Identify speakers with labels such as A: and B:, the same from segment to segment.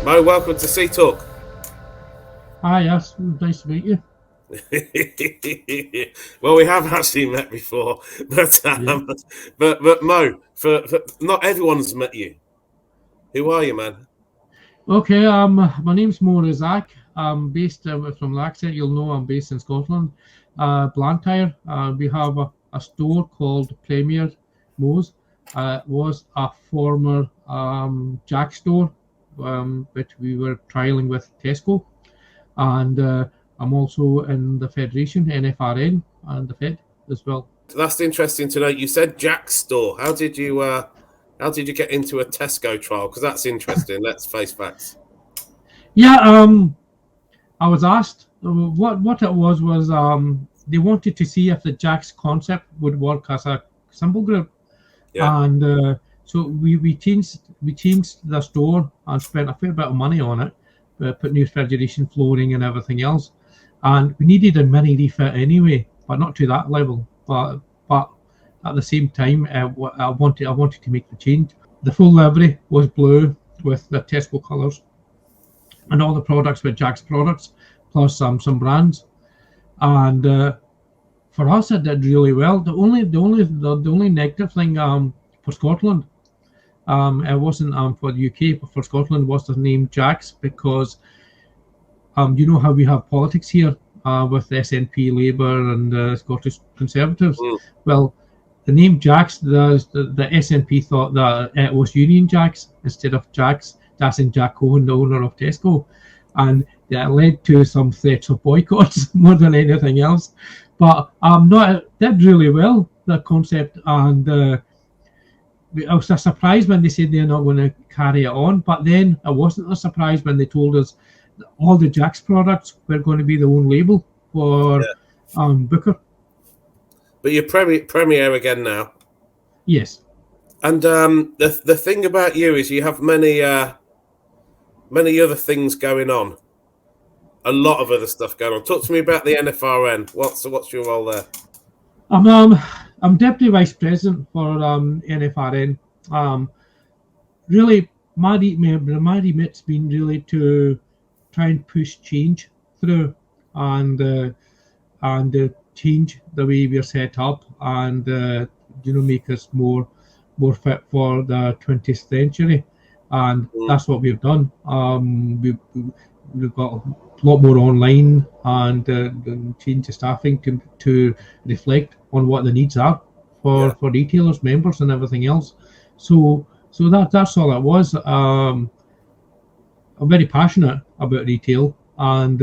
A: Mo, welcome to Sea Talk.
B: Hi, yes, nice to meet you.
A: Well, we have actually met before, but Mo, for not everyone's met you. Who are you, man?
B: Okay, my name's Mo Razzaq. I'm based from the accent. You'll know I'm based in Scotland, Blantyre. We have a store called Premier Mo's. It was a former Jack store, which we were trialing with Tesco, and I'm also in the Federation, NFRN, and the Fed as well.
A: That's interesting to know. You said Jack's store. How did you get into a Tesco trial? Because that's interesting. Let's face facts.
B: Yeah, I was asked what it was they wanted to see if the Jack's concept would work as a symbol group, and so we changed the store and spent a fair bit of money on it, put new refrigeration, flooring, and everything else, and we needed a mini refit anyway, but not to that level. But at the same time, I wanted to make the change. The full livery was blue with the Tesco colours, and all the products were Jack's products, plus some brands. And for us, it did really well. The only negative thing for Scotland, it wasn't for the UK, but for Scotland was the name Jack's, because you know how we have politics here with the SNP, Labour, and Scottish Conservatives. Well, the name Jack's, the SNP thought that it was Union Jacks instead of Jack's. That's in Jack Cohen, the owner of Tesco, and that led to some threats of boycotts more than anything else. But did really well, the concept, and I was surprised when they said they're not going to carry it on. But then I wasn't a surprise when they told us that all the Jack's products were going to be their own label for Booker.
A: But you're Premier again now.
B: Yes.
A: And the thing about you is you have many other things going on. A lot of other stuff going on. Talk to me about the NFRN. What's your role there?
B: I'm deputy vice president for NFRN. Really, my remit's been really to try and push change through, and change the way we're set up, and make us more fit for the 20th century, and that's what we've done. We've got a lot more online, and change the staffing to reflect on what the needs are for retailers, members, and everything else. So that's all it was. I'm very passionate about retail, and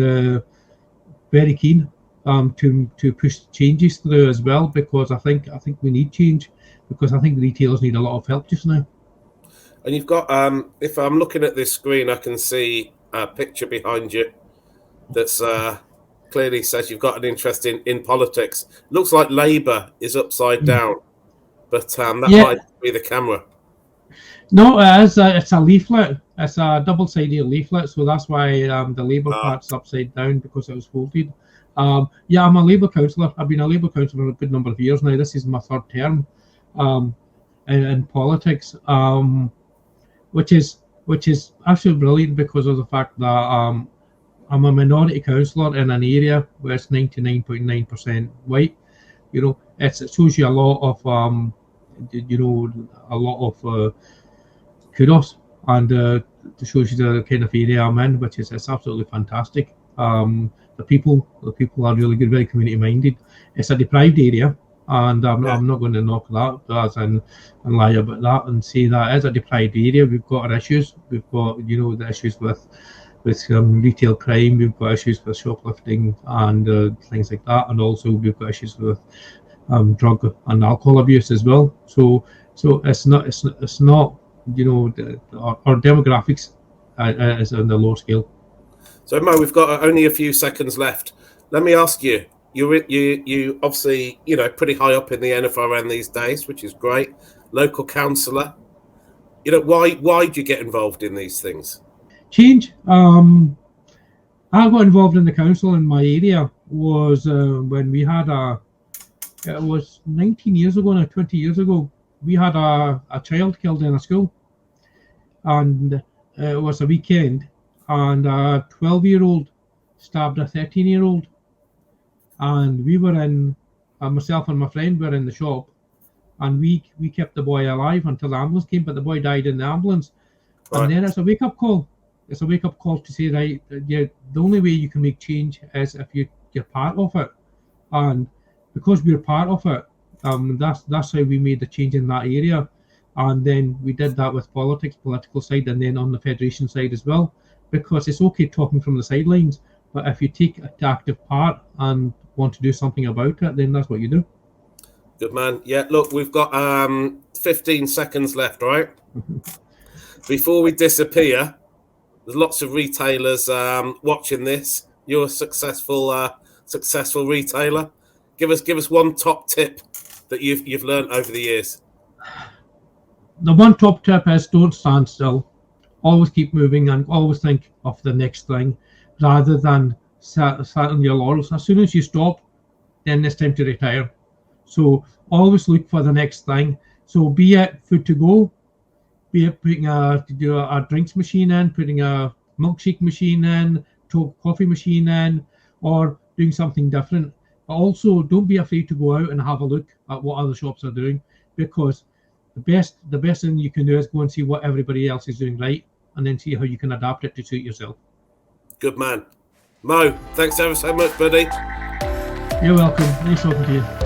B: very keen to push changes through as well, because I think we need change, because I think retailers need a lot of help just now.
A: And you've got, if I'm looking at this screen, I can see a picture behind you that's clearly says you've got an interest in politics. Looks like Labour is upside down, but that might be the camera.
B: No, it's a leaflet. It's a double-sided leaflet, so that's why the Labour part's upside down, because it was folded. I'm a Labour councillor. I've been a Labour councillor for a good number of years now. This is my third term in politics, which is absolutely brilliant, because of the fact that I'm a minority councillor in an area where it's 99.9% white. It shows you a lot of kudos, and it shows you the kind of area I'm in, which is absolutely fantastic. The people are really good, very community minded. It's a deprived area, and I'm not going to knock that and lie about that and say that as a deprived area we've got our issues. We've got the issues with retail crime. We've got issues with shoplifting and things like that, and also we've got issues with drug and alcohol abuse as well. So it's not our demographics is on the lower scale.
A: So Mo, we've got only a few seconds left. Let me ask you. You obviously pretty high up in the NFRN these days, which is great. Local councillor. Why do you get involved in these things?
B: Change. I got involved in the council in my area was when we had it was 19 years ago now, 20 years ago. We had a child killed in a school, and it was a weekend, and a 12-year-old stabbed a 13-year-old. And we were in, myself and my friend were in the shop, and we kept the boy alive until the ambulance came, but the boy died in the ambulance. Right. And then it's a wake-up call. It's a wake-up call to say, right, yeah, the only way you can make change is if you're part of it. And because we're part of it, that's how we made the change in that area. And then we did that with political side, and then on the federation side as well, because it's okay talking from the sidelines, but if you take an active part and want to do something about it, then that's what you do.
A: Good man. Yeah, look, we've got 15 seconds left, right? Before we disappear, there's lots of retailers watching this. You're a successful retailer. Give us one top tip that you've learned over the years.
B: The one top tip is don't stand still. Always keep moving and always think of the next thing rather than sat on your laurels. As soon as you stop, then it's time to retire. So always look for the next thing. So be it food to go, be it putting a drinks machine in, putting a milkshake machine in, coffee machine in, or doing something different. But also don't be afraid to go out and have a look at what other shops are doing, because the best thing you can do is go and see what everybody else is doing right, and then see how you can adapt it to suit yourself.
A: Good man. Mo, thanks ever so much, buddy.
B: You're welcome. Nice talking to you.